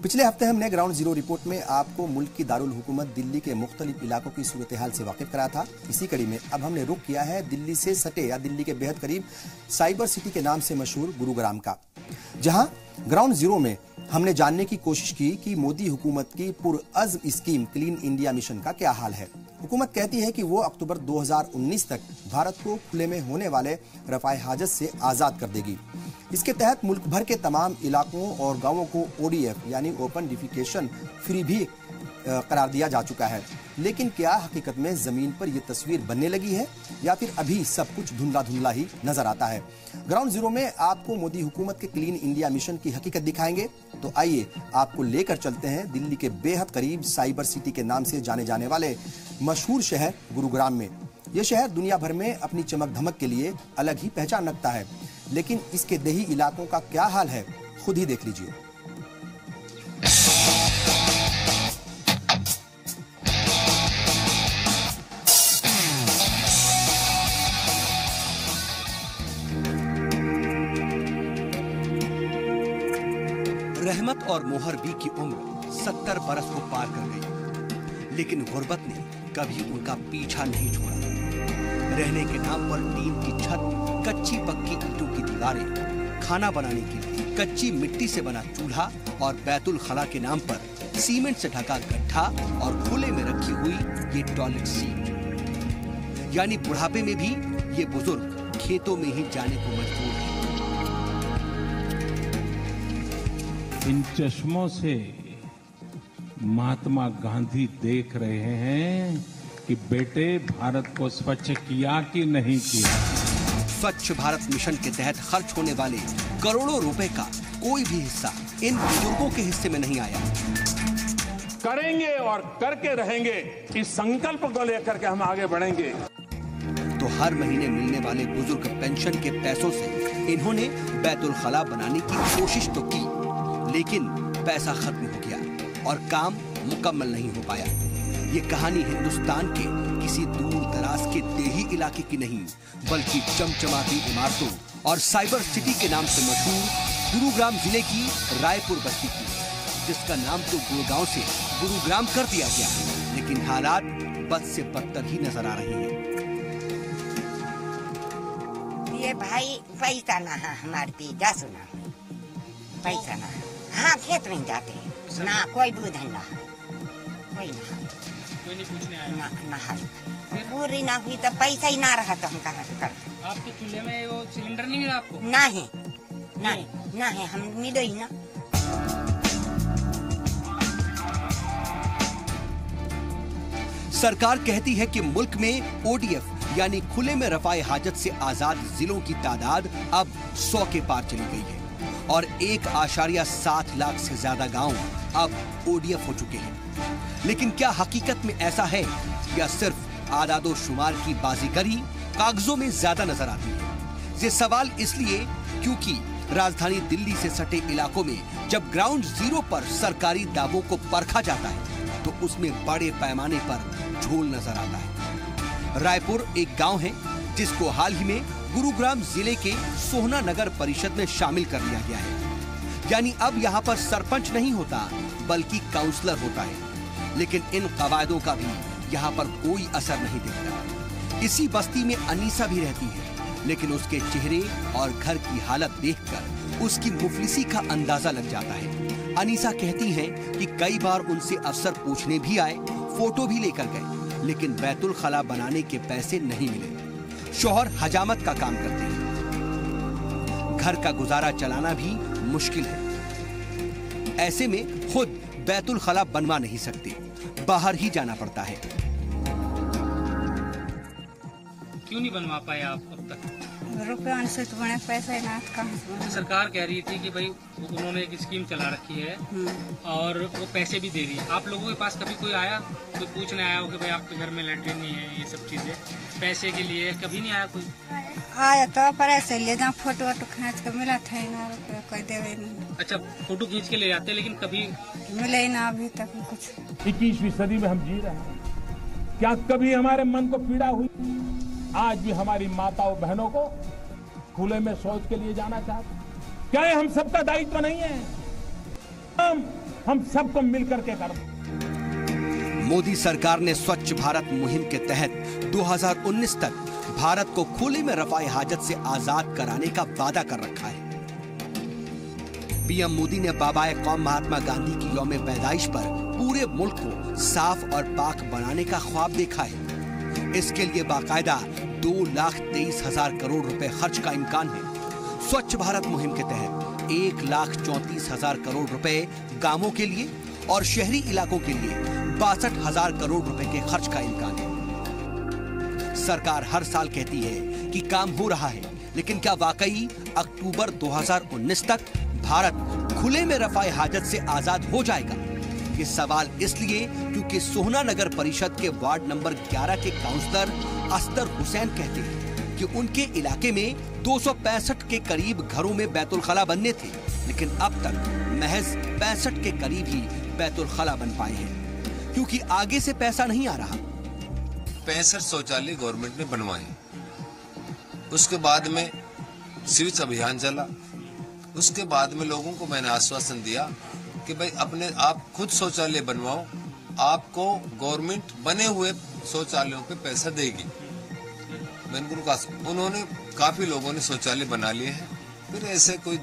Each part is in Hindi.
पिछले हफ्ते हमने ग्राउंड जीरो रिपोर्ट में आपको मुल्क की दारुल हुकूमत दिल्ली के मुख्तलिफ इलाकों की सूरत हाल से वाकिफ कराया था। इसी कड़ी में अब हमने रुख किया है दिल्ली से सटे या दिल्ली के बेहद करीब साइबर सिटी के नाम से मशहूर गुरुग्राम का, जहां ग्राउंड जीरो में हमने जानने की कोशिश की कि मोदी हुकूमत की पुरअज़्म स्कीम क्लीन इंडिया मिशन का क्या हाल है। हुकूमत कहती है कि वो अक्टूबर 2019 तक भारत को खुले में होने वाले रफ़ाए हाजत से आज़ाद कर देगी। इसके तहत मुल्क भर के तमाम इलाकों और गांवों को ODF यानी ओपन डिफिकेशन फ्री भी करार दिया जा चुका है। लेकिन क्या हकीकत में जमीन पर यह तस्वीर बनने लगी है या फिर अभी सब कुछ धुंधला धुंधला ही नजर आता है? ग्राउंड जीरो में आपको मोदी हुकूमत के क्लीन इंडिया मिशन की हकीकत दिखाएंगे। तो आइए आपको लेकर चलते हैं दिल्ली के बेहद करीब साइबर सिटी के नाम से जाने जाने वाले मशहूर शहर गुरुग्राम में। यह शहर दुनिया भर में अपनी चमक धमक के लिए अलग ही पहचान रखता है, लेकिन इसके देही इलाकों का क्या हाल है खुद ही देख लीजिए। रहमत और मोहर बी की उम्र 70 बरस को पार कर गई, लेकिन गुर्बत ने कभी उनका पीछा नहीं छोड़ा। रहने के नाम पर टीन की छत, कच्ची पक्की ईंटों की दीवारें, खाना बनाने के लिए कच्ची मिट्टी से बना चूल्हा और बैतुल खला के नाम पर सीमेंट से ढका गड्ढा और खुले में रखी हुई ये टॉयलेट सीट, यानी बुढ़ापे में भी ये बुजुर्ग खेतों में ही जाने को मजबूर है। इन चश्मों से महात्मा गांधी देख रहे हैं कि बेटे भारत को स्वच्छ किया कि नहीं किया। स्वच्छ भारत मिशन के तहत खर्च होने वाले करोड़ों रुपए का कोई भी हिस्सा इन बुजुर्गों के हिस्से में नहीं आया। करेंगे और करके रहेंगे, इस संकल्प को लेकर के हम आगे बढ़ेंगे। तो हर महीने मिलने वाले बुजुर्ग पेंशन के पैसों से इन्होंने बैतुल खला बनाने की कोशिश तो की, लेकिन पैसा खत्म हो गया और काम मुकम्मल नहीं हो पाया। ये कहानी हिंदुस्तान के किसी दूर दराज के देही इलाके की नहीं, बल्कि चमचमाती इमारतों और साइबर सिटी के नाम से मशहूर गुरुग्राम जिले की रायपुर बस्ती की, जिसका नाम तो गुड़गांव से गुरुग्राम कर दिया गया, लेकिन हालात बद से बदतर ही नजर आ रही हैं। ये भाई पैसा ना है हमारे पे, जा सुना पैसा ना है। हाँ, खेत में जाते हैं ना, कोई भी धंधा कोई नहीं पूछने आया ना पूरी ना हुई तो पैसा ही ना रहा तो हम कहाँ से करते। आपके चूल्हे में वो सिलेंडर नहीं मिला आपको? ना है हम मिलो ही ना। सरकार कहती है कि मुल्क में ODF यानी खुले में रफ़ाए हाजत से आजाद जिलों की तादाद अब 100 के पार चली गई है और 1.7 लाख से ज्यादा गांव अब ODF हो चुके हैं। लेकिन क्या हकीकत में ऐसा है या सिर्फ आदादो शुमार की बाजीगरी कागजों में ज्यादा नजर आती है? ये सवाल इसलिए क्योंकि राजधानी दिल्ली से सटे इलाकों में जब ग्राउंड जीरो पर सरकारी दावों को परखा जाता है तो उसमें बड़े पैमाने पर झोल नजर आता है। रायपुर एक गांव है जिसको हाल ही में गुरुग्राम जिले के सोहना नगर परिषद में शामिल कर लिया गया है, यानी अब यहाँ पर सरपंच नहीं होता बल्कि काउंसलर होता है। लेकिन इन कवायदों का भी यहाँ पर कोई असर नहीं दिखता। इसी बस्ती में अनीसा भी रहती है, लेकिन उसके चेहरे और घर की हालत देखकर उसकी मुफलिसी का अंदाजा लग जाता है। अनीसा कहती हैं कि कई बार उनसे अफसर पूछने भी आए, फोटो भी लेकर गए, लेकिन बैतुल खला बनाने के पैसे नहीं मिले। शौहर हजामत का काम करते हैं, घर का गुजारा चलाना भी मुश्किल है। ऐसे में खुद बैतुल खला बनवा नहीं सकते, बाहर ही जाना पड़ता है। क्यों नहीं बनवा पाए आप अब तक? रुपया से तो बने पैसा ही ना कहाँ। सरकार कह रही थी कि भाई उन्होंने एक स्कीम चला रखी है और वो पैसे भी दे रही है। आप लोगों के पास कभी कोई आया, कोई पूछने आया हो कि भाई आपके घर में लैट्रिन नहीं है, ये सब चीजें पैसे के लिए कभी नहीं आया कोई? आया तो पर ऐसे ले जा, फोटो वोटो खींच के मिला था ना, कोई देवे नहीं। अच्छा, फोटो खींच के ले जाते, लेकिन कभी मिले ही ना अभी तक कुछ। 21वीं सदी में हम जी रहे हैं, क्या कभी हमारे मन को पीड़ा हुई? आज भी हमारी माताओं बहनों को खुले में शौच के लिए जाना चाहते? क्या ये हम सबका दायित्व नहीं है? हम हम सबको मिलकर के करना। मोदी सरकार ने स्वच्छ भारत मुहिम के तहत 2019 तक भारत को खुले में रफाए हाजत से आजाद कराने का वादा कर रखा है। पीएम मोदी ने बाबाए कौम महात्मा गांधी की यौम पैदाइश पर पूरे मुल्क को साफ और पाक बनाने का ख्वाब देखा है। इसके लिए बाकायदा 2,23,000 करोड़ रुपए खर्च का इम्कान है। स्वच्छ भारत मुहिम के तहत 1,34,000 करोड़ रुपए गांवों के लिए और शहरी इलाकों के लिए 62,000 करोड़ रुपए के खर्च का इम्कान है। सरकार हर साल कहती है कि काम हो रहा है, लेकिन क्या वाकई अक्टूबर 2019 तक भारत खुले में रफाए हाजत से आजाद हो जाएगा? ये सवाल इसलिए क्योंकि सोहना नगर परिषद के वार्ड नंबर 11 के काउंसलर अस्तर हुसैन कहते हैं कि उनके इलाके में 265 के करीब घरों में बैतुल खला बनने थे, लेकिन अब तक महज 65 के करीब ही बैतुल खला बन पाए हैं, क्योंकि आगे से पैसा नहीं आ रहा। 65 शौचालय गवर्नमेंट ने बनवाए। उसके बाद में स्विच अभियान चला। उसके बाद में लोगों को मैंने आश्वासन दिया कि भाई अपने आप खुद शौचालय बनवाओ, आपको गवर्नमेंट बने हुए शौचालयों पे पैसा देगी। मैंने उनको कहा, उन्होंने काफी लोगों ने शौचालय बना लिए हैं। फिर ऐसे कोई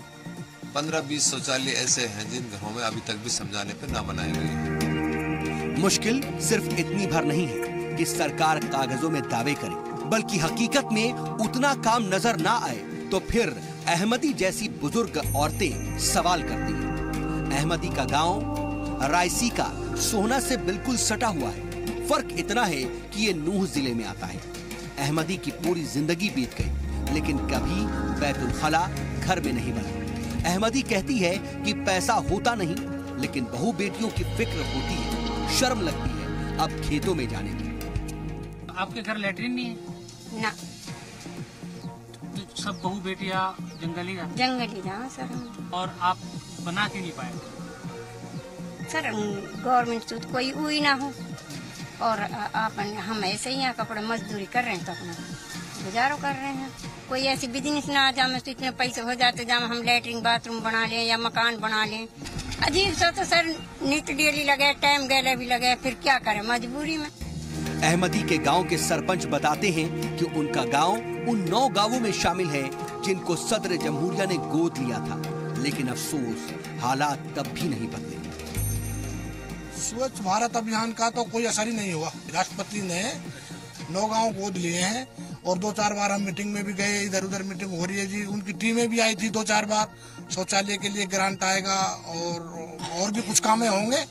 15-20 शौचालय ऐसे हैं जिन घरों में अभी तक भी समझाने पे ना बनाए गए। मुश्किल सिर्फ इतनी भर नहीं है कि सरकार कागजों में दावे करे, बल्कि हकीकत में उतना काम नजर ना आए तो फिर अहमदी जैसी बुजुर्ग औरतें सवाल करती हैं। अहमदी का गांव रायसी का सोहना से बिल्कुल सटा हुआ है। फर्क इतना है कि ये नूह जिले में आता है। अहमदी की पूरी जिंदगी बीत गई, लेकिन कभी बैतुल खला घर में नहीं बना। अहमदी कहती है कि पैसा होता नहीं, लेकिन बहू बेटियों की फिक्र होती है, शर्म लगती है अब खेतों में जाने की। आपके घर लैट्रिन नहीं है? ना, तो सब बहू बेटियां जंगली जहाँ सर। और आप बना के नहीं पाए? सर गवर्नमेंट से तो कोई हुई ना हो, और अपन हम ऐसे ही यहाँ कपड़े मजदूरी कर रहे हैं तो अपना गुजारो कर रहे हैं। कोई ऐसी बिजनेस ना आ जाए तो इतने पैसे हो जाते जहाँ हम लैट्रिन बाथरूम बना लें या मकान बना लें। अजीब सा तो सर नित डेली लगे, टाइम गैले भी लगे, फिर क्या करें मजबूरी में। अहमदी के गांव के सरपंच बताते हैं कि उनका गांव उन 9 गांवों में शामिल है जिनको सदर जमहूरिया ने गोद लिया था, लेकिन अफसोस हालात तब भी नहीं बदले। स्वच्छ भारत अभियान का तो कोई असर ही नहीं हुआ। राष्ट्रपति ने 9 गांव गोद लिए हैं और 2-4 बार हम मीटिंग में भी गए, इधर उधर मीटिंग हो रही है जी। उनकी टीमें भी आई थी 2-4 बार। शौचालय के लिए ग्रांट आएगा और भी कुछ कामें होंगे।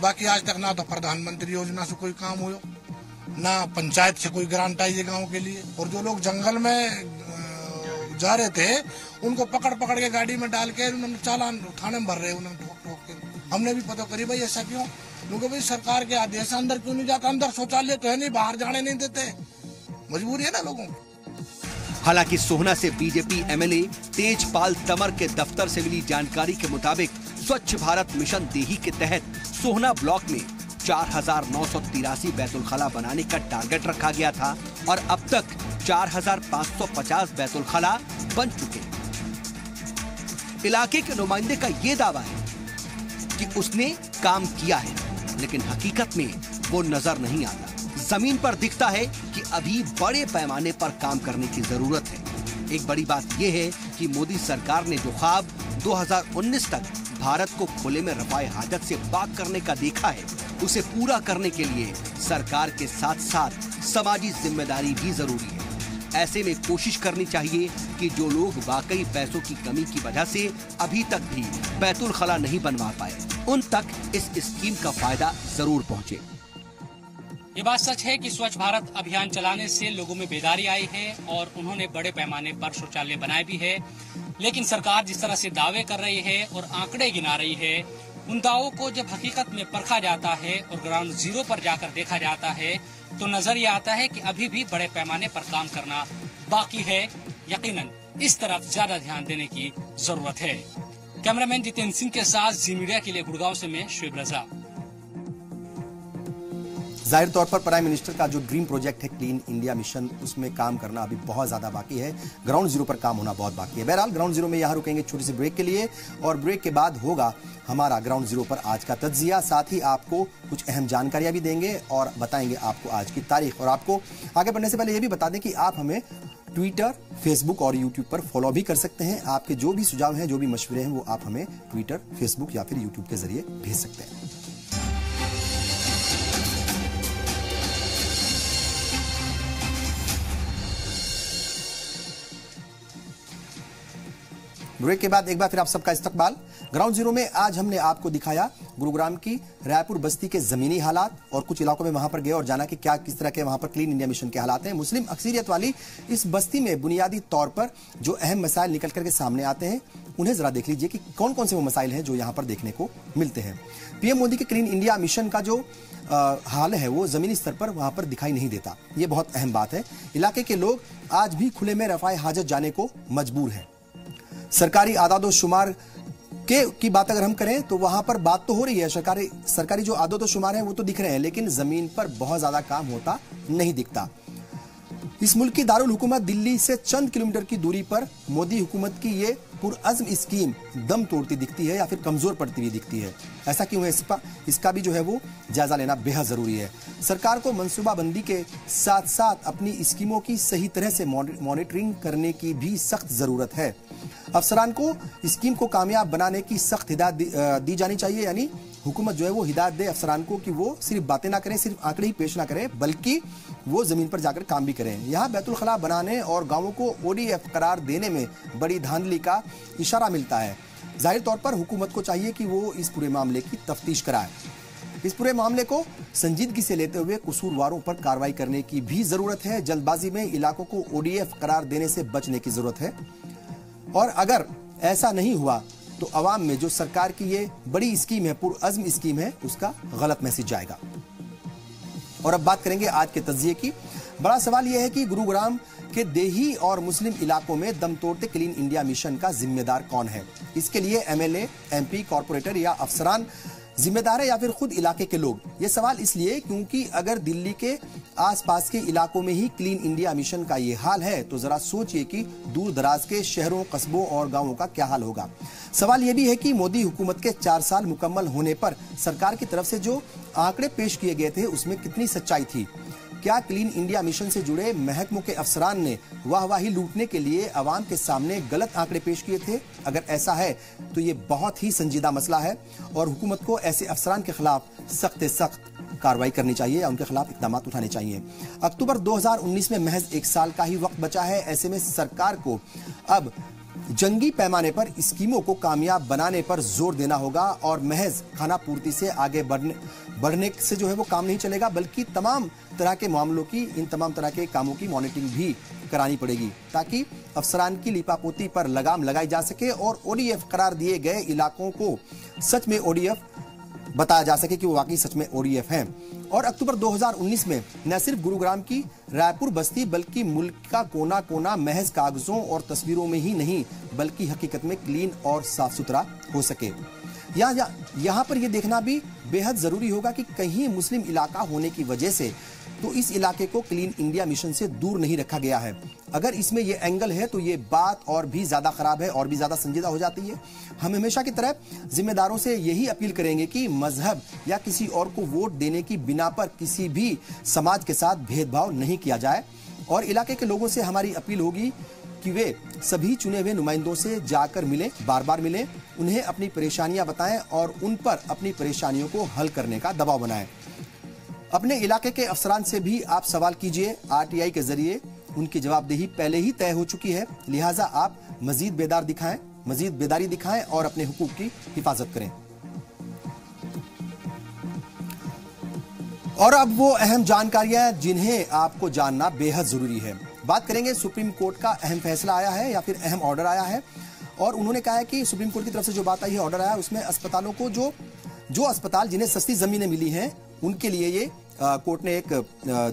बाकी आज तक ना तो प्रधानमंत्री योजना से कोई काम हुआ, ना पंचायत से कोई ग्रांट आई है गाँव के लिए। और जो लोग जंगल में जा रहे थे उनको पकड़ पकड़ के गाड़ी में डाल के उन्होंने चालान थाने में भर रहे, उन्होंने ठोक ठोक के। हमने भी पता करी भाई ऐसा क्यों, क्योंकि भाई सरकार के आदेश अंदर क्यों नहीं जाता। अंदर शौचालय तो है नहीं, बाहर जाने नहीं देते, मजबूरी है ना लोगों को। हालांकि सोहना से बीजेपी एमएलए तेजपाल तमर के दफ्तर से मिली जानकारी के मुताबिक स्वच्छ भारत मिशन देही के तहत सोहना ब्लॉक में 4,983 बैतुल खला बनाने का टारगेट रखा गया था और अब तक 4,550 बैतुल खला बन चुके हैं। इलाके के नुमाइंदे का ये दावा है कि उसने काम किया है, लेकिन हकीकत में वो नजर नहीं आता। जमीन पर दिखता है कि अभी बड़े पैमाने पर काम करने की जरूरत है। एक बड़ी बात यह है कि मोदी सरकार ने जो ख्वाब 2019 तक भारत को खुले में रफाए हाजत से पाक करने का देखा है, उसे पूरा करने के लिए सरकार के साथ साथ समाजी जिम्मेदारी भी जरूरी है। ऐसे में कोशिश करनी चाहिए कि जो लोग वाकई पैसों की कमी की वजह से अभी तक भी बैतुल खला नहीं बनवा पाए, उन तक इस स्कीम का फायदा जरूर पहुंचे। ये बात सच है कि स्वच्छ भारत अभियान चलाने से लोगों में बेदारी आई है और उन्होंने बड़े पैमाने पर शौचालय बनाए भी है। लेकिन सरकार जिस तरह से दावे कर रही है और आंकड़े गिना रही है, उन दावों को जब हकीकत में परखा जाता है और ग्राउंड जीरो पर जाकर देखा जाता है तो नजर ये आता है कि अभी भी बड़े पैमाने पर काम करना बाकी है। यकीनन इस तरफ ज्यादा ध्यान देने की जरूरत है। कैमरामैन जितेंद्र सिंह के साथ जी मीडिया के लिए गुड़गांव से मैं शुएब रजा। जाहिर तौर पर प्राइम मिनिस्टर का जो ड्रीम प्रोजेक्ट है क्लीन इंडिया मिशन, उसमें काम करना अभी बहुत ज्यादा बाकी है। ग्राउंड जीरो पर काम होना बहुत बाकी है। बहरहाल ग्राउंड जीरो में यहां रुकेंगे छोटी सी ब्रेक के लिए, और ब्रेक के बाद होगा हमारा ग्राउंड जीरो पर आज का तज्जिया। साथ ही आपको कुछ अहम जानकारियां भी देंगे और बताएंगे आपको आज की तारीख। और आपको आगे बढ़ने से पहले यह भी बता दें कि आप हमें ट्विटर, फेसबुक और यूट्यूब पर फॉलो भी कर सकते हैं। आपके जो भी सुझाव हैं, जो भी मशवरे हैं, वो आप हमें ट्विटर, फेसबुक या फिर यूट्यूब के जरिए भेज सकते हैं। ब्रेक के बाद एक बार फिर आप सबका इस्तकबाल। ग्राउंड जीरो में आज हमने आपको दिखाया गुरुग्राम की रायपुर बस्ती के जमीनी हालात, और कुछ इलाकों में वहां पर गए और जाना कि क्या किस तरह के वहां पर क्लीन इंडिया मिशन के हालात हैं। मुस्लिम अक्सरियत वाली इस बस्ती में बुनियादी तौर पर जो अहम मसाइल निकल करके सामने आते हैं, उन्हें जरा देख लीजिए कि कौन कौन से वो मसाइल हैं जो यहां पर देखने को मिलते हैं। पीएम मोदी के क्लीन इंडिया मिशन का जो हाल है वो जमीनी स्तर पर वहां पर दिखाई नहीं देता। ये बहुत अहम बात है। इलाके के लोग आज भी खुले में रफाए हाजत जाने को मजबूर हैं। सरकारी आदादो शुमार की बात अगर हम करें तो वहां पर बात तो हो रही है, सरकारी जो आदादो शुमार हैं वो तो दिख रहे हैं, लेकिन जमीन पर बहुत ज्यादा काम होता नहीं दिखता। इस मुल्क की दारुल हुकूमत दिल्ली से चंद किलोमीटर की दूरी पर मोदी हुकूमत की ये पुरअज़्म स्कीम दम तोड़ती दिखती है या फिर कमजोर पड़ती हुई दिखती है। ऐसा क्यों है, इसका भी जो है वो जायजा लेना बेहद जरूरी है। सरकार को मंसूबाबंदी के साथ साथ अपनी स्कीमों की सही तरह से मॉनिटरिंग करने की भी सख्त जरूरत है। अफसरान को स्कीम को कामयाब बनाने की सख्त हिदायत दी जानी चाहिए, यानी हुकूमत जो है वो हिदायत दे अफसरान को कि वो सिर्फ बातें ना करें, सिर्फ आंकड़े ही पेश ना करें, बल्कि वो जमीन पर जाकर काम भी करें। यहाँ बैतुल खला बनाने और गांवों को ODF करार देने में बड़ी धांधली का इशारा मिलता है। जाहिर तौर पर हुकूमत को चाहिए कि वो इस पूरे मामले की तफ्तीश कराए। इस पूरे मामले को संजीदगी से लेते हुए कसूरवारों पर कार्रवाई करने की भी जरूरत है। जल्दबाजी में इलाकों को ODF करार देने से बचने की जरूरत है, और अगर ऐसा नहीं हुआ तो अवाम में जो सरकार की ये बड़ी स्कीम है, पुरअज़्म स्कीम है, उसका गलत मैसेज जाएगा। और अब बात करेंगे आज के तज्जिए की। बड़ा सवाल यह है कि गुरुग्राम के देही और मुस्लिम इलाकों में दम तोड़ते क्लीन इंडिया मिशन का जिम्मेदार कौन है। इसके लिए MLA, MP, कॉर्पोरेटर या अफसरान जिम्मेदार है या फिर खुद इलाके के लोग। ये सवाल इसलिए क्योंकि अगर दिल्ली के आसपास के इलाकों में ही क्लीन इंडिया मिशन का ये हाल है तो जरा सोचिए कि दूर दराज के शहरों, कस्बों और गांवों का क्या हाल होगा। सवाल ये भी है कि मोदी हुकूमत के 4 साल मुकम्मल होने पर सरकार की तरफ से जो आंकड़े पेश किए गए थे उसमें कितनी सच्चाई थी। क्या क्लीन इंडिया मिशन से जुड़े महकमों के अफसरान ने वाहवाही लूटने के लिए अवाम के सामने गलत आंकड़े पेश किए थे? अगर ऐसा है तो ये बहुत ही संजीदा मसला है और हुकूमत को ऐसे अफसरान के खिलाफ सख्त से सख्त कार्रवाई करनी चाहिए या उनके खिलाफ इक़दाम उठाने चाहिए। अक्टूबर 2019 में महज 1 साल का ही वक्त बचा है। ऐसे में सरकार को अब जंगी पैमाने पर स्कीमों को कामयाब बनाने पर जोर देना होगा और महज खाना पूर्ति से आगे बढ़ने से जो है वो काम नहीं चलेगा, बल्कि तमाम तरह के मामलों की, इन तमाम तरह के कामों की मॉनिटरिंग भी करानी पड़ेगी ताकि अफसरान की लिपापोती पर लगाम लगाई जा सके और ODF करार दिए गए इलाकों को सच में ODF बताया जा सके कि वो वाकई सच में ODF हैं। और अक्टूबर 2019 में न सिर्फ गुरुग्राम की रायपुर बस्ती बल्कि मुल्क का कोना कोना महज कागजों और तस्वीरों में ही नहीं बल्कि हकीकत में क्लीन और साफ सुथरा हो सके। यहाँ पर यह देखना भी बेहद जरूरी होगा कि कहीं मुस्लिम इलाका होने की वजह से तो इस इलाके को क्लीन इंडिया मिशन से दूर नहीं रखा गया है। अगर इसमें यह एंगल है तो ये बात और भी ज्यादा खराब है और भी ज्यादा संजीदा हो जाती है। हम हमेशा की तरह जिम्मेदारों से यही अपील करेंगे कि मजहब या किसी और को वोट देने की बिना पर किसी भी समाज के साथ भेदभाव नहीं किया जाए। और इलाके के लोगों से हमारी अपील होगी कि वे सभी चुने हुए नुमाइंदों से जाकर मिलें, बार बार मिलें, उन्हें अपनी परेशानियां बताएं और उन पर अपनी परेशानियों को हल करने का दबाव बनाएं। अपने इलाके के अफसरान से भी आप सवाल कीजिए। RTI के जरिए उनकी जवाबदेही पहले ही तय हो चुकी है, लिहाजा आप मजीद बेदारी दिखाएं और अपने हुकूक की हिफाजत करें। और अब वो अहम जानकारियां जिन्हें आपको जानना बेहद जरूरी है। बात करेंगे, सुप्रीम कोर्ट का अहम फैसला आया है या फिर अहम ऑर्डर आया है और उन्होंने कहा है कि सुप्रीम कोर्ट की तरफ से जो बात आई है, ऑर्डर आया, उसमें अस्पतालों को जो अस्पताल जिन्हें सस्ती जमीनें मिली हैं उनके लिए ये कोर्ट ने एक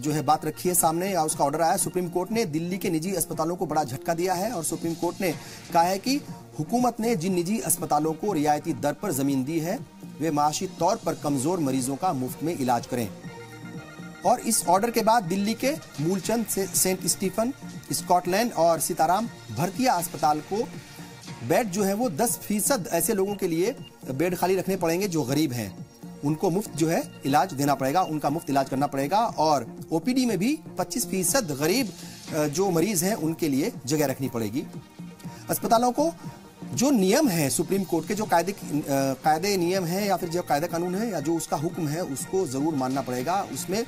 जो है बात रखी है सामने या उसका ऑर्डर आया। सुप्रीम कोर्ट ने दिल्ली के निजी अस्पतालों को बड़ा झटका दिया है और सुप्रीम कोर्ट ने कहा है कि हुकूमत ने जिन निजी अस्पतालों को रियायती दर पर जमीन दी है वे माशी तौर पर कमजोर मरीजों का मुफ्त में इलाज करें। और इस ऑर्डर के बाद दिल्ली के मूलचंद से सेंट स्टीफन, स्कॉटलैंड और सीताराम भरतिया अस्पताल को बेड जो है वो 10% ऐसे लोगों के लिए बेड खाली रखने पड़ेंगे जो गरीब हैं। उनको मुफ्त जो है इलाज देना पड़ेगा, उनका मुफ्त इलाज करना पड़ेगा। और ओपीडी में भी 25% गरीब जो मरीज हैं उनके लिए जगह रखनी पड़ेगी। अस्पतालों को जो नियम है सुप्रीम कोर्ट के, जो कायदे नियम है या फिर जो कायदा कानून है या जो उसका हुक्म है उसको जरूर मानना पड़ेगा। उसमें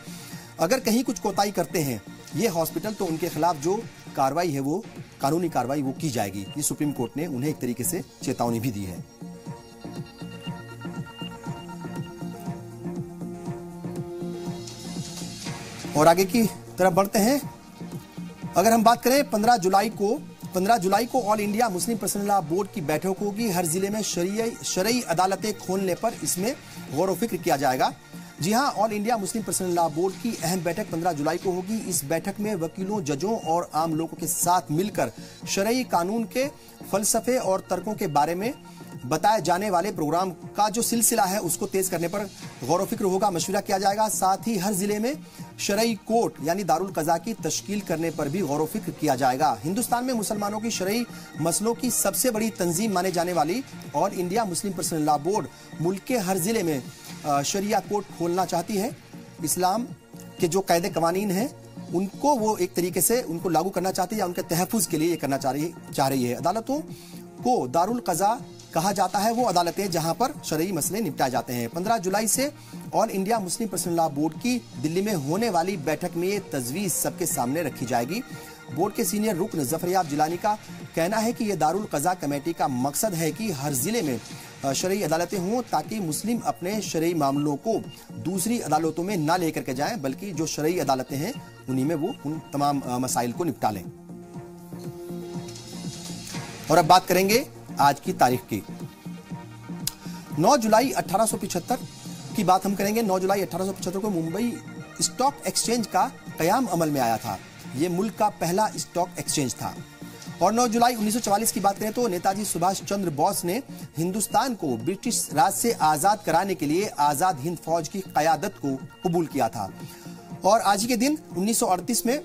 अगर कहीं कुछ कोताही करते हैं ये हॉस्पिटल तो उनके खिलाफ जो कार्रवाई है वो कानूनी कार्रवाई वो की जाएगी। ये सुप्रीम कोर्ट ने उन्हें एक तरीके से चेतावनी भी दी है। और आगे की तरफ बढ़ते हैं। अगर हम बात करें 15 जुलाई को all India Muslim personal law board की बैठक होगी। हर जिले में शरई अदालतें खोलने पर इसमें गौर व फिक्र किया जाएगा। जी हां, all India Muslim personal law board की अहम बैठक 15 जुलाई को होगी। इस बैठक में वकीलों, जजों और आम लोगों के साथ मिलकर शरई कानून के फलसफे और तर्कों के बारे में बताए जाने वाले प्रोग्राम का जो सिलसिला है उसको तेज करने पर गौर व फिक्र होगा, मशवरा किया जाएगा। साथ ही हर जिले में शरई कोर्ट यानी दारुल कज़ा की तश्कील करने पर भी गौर व फिक्र किया जाएगा। हिंदुस्तान में मुसलमानों की शरई मसलों की सबसे बड़ी तंजीम माने जाने वाली all India Muslim personal law board मुल्क के हर जिले में शरिया कोर्ट खोलना चाहती है। इस्लाम के जो कायदे कवानीन हैं उनको वो एक तरीके से उनको लागू करना चाहती है या उनके तहफ़्फ़ुज़ के लिए ये करना चाह रही है। अदालतों को दारुल कज़ा कहा जाता है वो अदालतें जहां पर शरई मसले निपटाए जाते हैं। 15 जुलाई से all India Muslim personal law board की दिल्ली में होने वाली बैठक में ये तजवीज़ सबके सामने रखी जाएगी। बोर्ड के सीनियर रुकन ज़फ़रयाब जिलानी का कहना है कि ये दारुल कज़ा कमेटी का मकसद है कि हर जिले में शरई अदालतें हों ताकि मुस्लिम अपने शरई मामलों को दूसरी अदालतों में ना लेकर के जाएं, बल्कि जो शरई अदालतें हैं उन्हीं में वो उन तमाम मसाइल को निपटा लें। और अब बात करेंगे आज की तारीख की। 9 जुलाई 1875 की बात हम करेंगे। 9 जुलाई 1875 को मुंबई स्टॉक एक्सचेंज का कयाम अमल में आया था। यह मुल्क का पहला स्टॉक एक्सचेंज था। और 9 जुलाई 1944 की बात करें तो नेताजी सुभाष चंद्र बोस ने हिंदुस्तान को ब्रिटिश राज से आजाद कराने के लिए आजाद हिंद फौज की कयादत को कबूल किया था। और आज के दिन 1938 में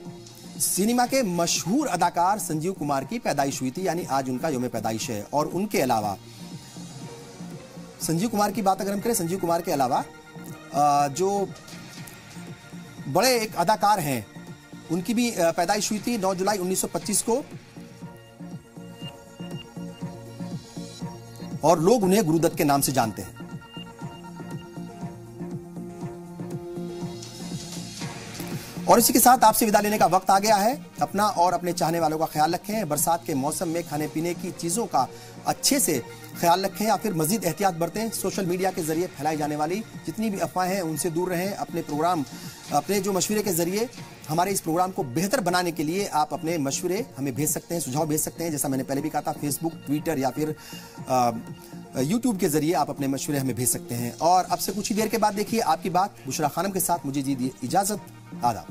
सिनेमा के मशहूर अदाकार संजीव कुमार की पैदाइश हुई थी, यानी आज उनका यौम पैदाइश है। और उनके अलावा संजीव कुमार की बात अगर हम करें, संजीव कुमार के अलावा जो बड़े एक अदाकार हैं उनकी भी पैदाइश हुई थी 9 जुलाई 1925 को। और लोग उन्हें गुरुदत्त के नाम से जानते हैं। और इसी के साथ आपसे विदा लेने का वक्त आ गया है। अपना और अपने चाहने वालों का ख्याल रखें। बरसात के मौसम में खाने पीने की चीज़ों का अच्छे से ख्याल रखें या फिर मजीद एहतियात बरतें। सोशल मीडिया के जरिए फैलाई जाने वाली जितनी भी अफवाहें हैं उनसे दूर रहें। अपने जो मशवरे के जरिए हमारे इस प्रोग्राम को बेहतर बनाने के लिए आप अपने मशवरे हमें भेज सकते हैं, सुझाव भेज सकते हैं। जैसा मैंने पहले भी कहा था, फेसबुक, ट्विटर या फिर यूट्यूब के जरिए आप अपने मशवरे हमें भेज सकते हैं। और अब से कुछ ही देर के बाद देखिए आपकी बात बुशरा खानम के साथ। मुझे दीजिए इजाजत। आदाब।